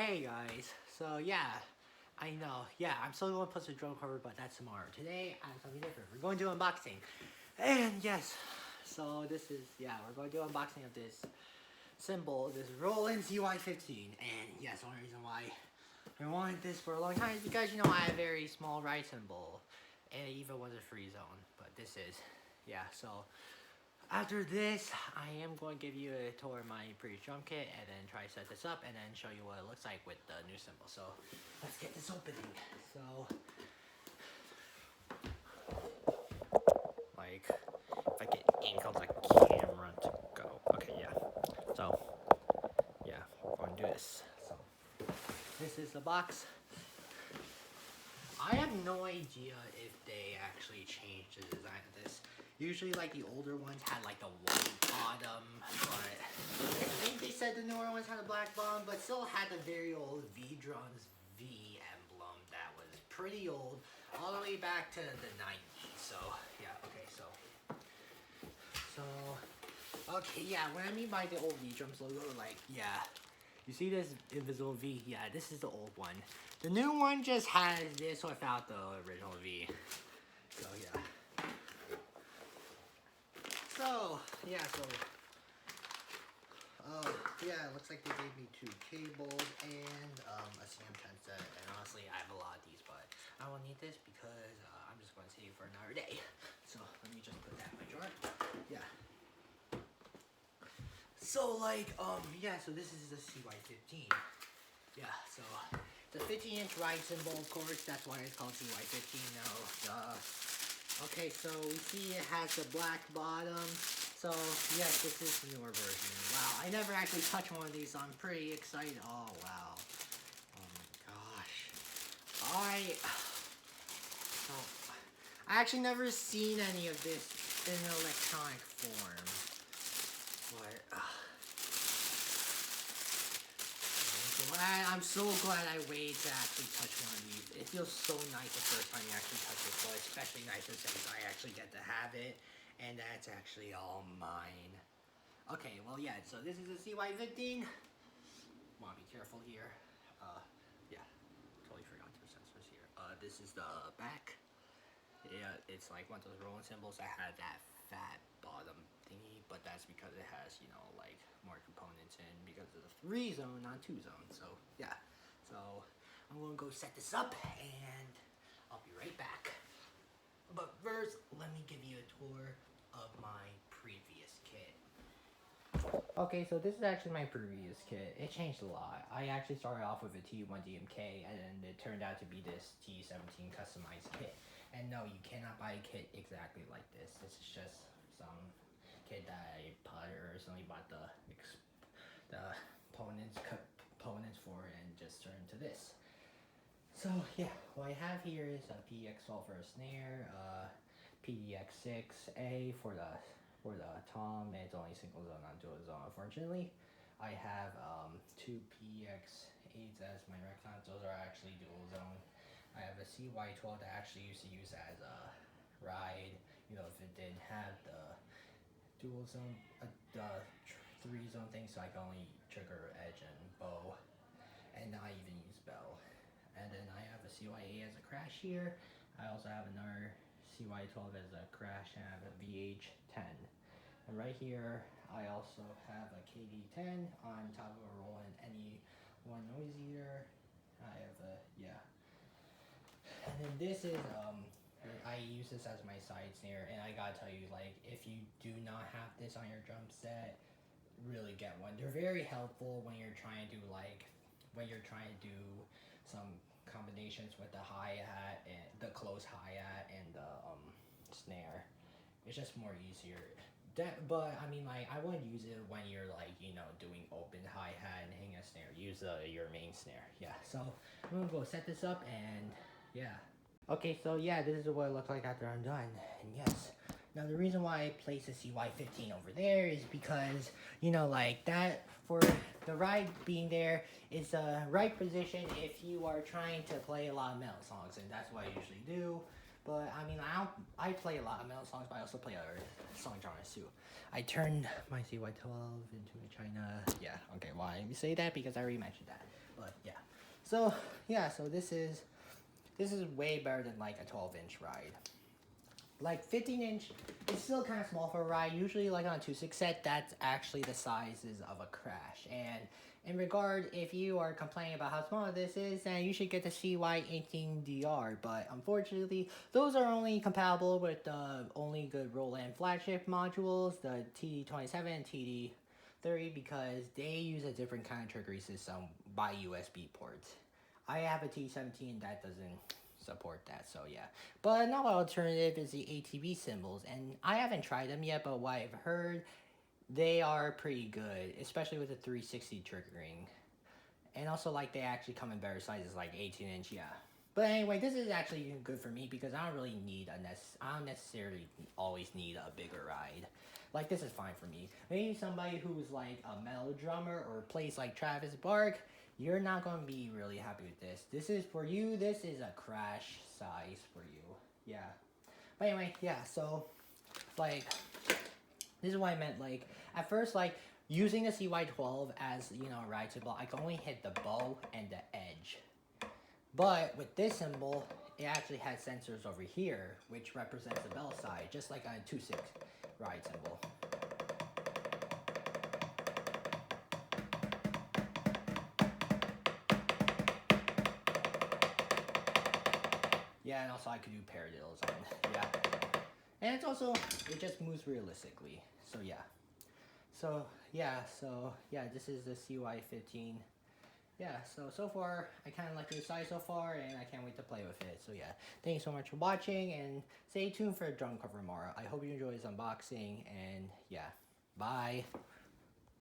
Hey guys, so yeah, I know, yeah, I'm still going to post a drone cover, but that's tomorrow. Today, I have something different. We're going to do unboxing. And yes, so this is, yeah, we're going to do unboxing of this cymbal, this Roland cy-15. And yes, the only reason why I wanted this for a long time is because, you know, I have a very small ride cymbal. And it even was a free zone, but this is, yeah, so after this, I am going to give you a tour of my previous drum kit and then try to set this up and then show you what it looks like with the new cymbal. So let's get this opening. So, like, if I get ink on the camera to go. Okay, yeah. So, yeah, we're going to do this. So, this is the box. I have no idea if they actually changed the design of this. Usually, like, the older ones had, like, the white bottom, but I think they said the newer ones had a black bottom, but still had the very old V-Drums V emblem that was pretty old, all the way back to the 90s. So, yeah, okay, yeah, what I mean by the old V-Drums logo, like, yeah. You see this invisible V? Yeah, this is the old one. The new one just has this without the original V. So, yeah. So, yeah, yeah, it looks like they gave me 2 cables and a CM10 set. And honestly, I have a lot of these, but I won't need this because I'm just going to save it for another day. So, let me just put that in my drawer. Yeah. So, like, yeah, so this is the cy-15. Yeah, so it's a 15-inch ride cymbal, of course. That's why it's called cy-15 now. Okay, so we see it has the black bottom. So, yes, this is the newer version. Wow, I never actually touched one of these, so I'm pretty excited. Oh, wow. Oh, my gosh. I actually never seen any of this in an electronic form. But, I'm so glad I waited to actually touch one of these. It feels so nice the first time you actually touch it, but especially nicer since I actually get to have it, and that's actually all mine. Okay, well, yeah, so this is a cy-15. Want to be careful here. Yeah, totally forgot to put sensors here. This is the back. Yeah, it's like one of those Roland cymbals that had that fat bottom thingy, but that's because it has, you know, like more components in because of the 3 zone, not 2 zone. So yeah, so I'm gonna go set this up and I'll be right back. But first, let me give you a tour of my previous kit. Okay, so this is actually my previous kit. It changed a lot. I actually started off with a T1DMK, and then it turned out to be this T17 customized kit. And no, you cannot buy a kit exactly like this. This is just some kit that I personally bought the components for and just turned to this. So yeah, what I have here is a PDX12 for a snare, PDX6A for the tom, and it's only single zone, not dual zone, unfortunately. I have 2 PDX8s as my rectons. Those are actually dual zone. I have a CY12 that I actually used to use as a ride, you know, if it didn't have the dual zone, the 3 zone thing, so I can only trigger, edge, and bow, and not even use bell. And then I have a CY8 as a crash here. I also have another CY12 as a crash, and I have a VH10. And right here, I also have a KD10 on top of a Roland NE1 noise eater. I have a, yeah. And then this is, I use this as my side snare, and I gotta tell you, like, if you do not have this on your drum set, really get one. They're very helpful when you're trying to do some combinations with the hi-hat and the close hi-hat and the snare. It's just more easier. But I mean, like, I wouldn't use it when you're, like, you know, doing open hi-hat and hitting a snare. Use your main snare. Yeah, so I'm gonna go set this up and yeah. Okay, so yeah, this is what it looks like after I'm done. And yes, now the reason why I placed the cy-15 over there is because, you know, like, that for the ride being there is a right position if you are trying to play a lot of metal songs, and that's what I usually do. But I mean, I play a lot of metal songs, but I also play other song genres too. I turned my CY12 into a China. Yeah, okay, why did you say that? Because I already mentioned that. But yeah. So yeah, so this is way better than like a 12-inch ride. Like 15-inch, it's still kind of small for a ride. Usually like on a 2.6 set, that's actually the sizes of a crash. And in regard, if you are complaining about how small this is, then you should get the cy-15r. But unfortunately, those are only compatible with the only good Roland flagship modules, the TD27 and TD30, because they use a different kind of trickery system by USB ports. I have a T17 that doesn't support that, so yeah. But another alternative is the ATB cymbals, and I haven't tried them yet, but what I've heard, they are pretty good, especially with the 360 triggering. And also, like, they actually come in better sizes, like 18-inch, yeah. But anyway, this is actually good for me because I don't really need I don't necessarily always need a bigger ride. Like, this is fine for me. Maybe somebody who's like a metal drummer or plays like Travis Bark, you're not going to be really happy with this. This is for you. This is a crash size for you. Yeah. But anyway, yeah, so, like, this is what I meant. Like, at first, like, using the CY12 as, you know, a ride cymbal, I can only hit the bow and the edge. But with this cymbal, it actually has sensors over here, which represents the bell side, just like on a 2.6 ride cymbal. Yeah, and also I could do paradiddles on, yeah. And it's also, it just moves realistically, so yeah. So yeah, this is the cy-15. Yeah, so far, I kind of like the size so far, and I can't wait to play with it. So yeah, thank you so much for watching, and stay tuned for a drum cover tomorrow. I hope you enjoy this unboxing, and yeah, bye.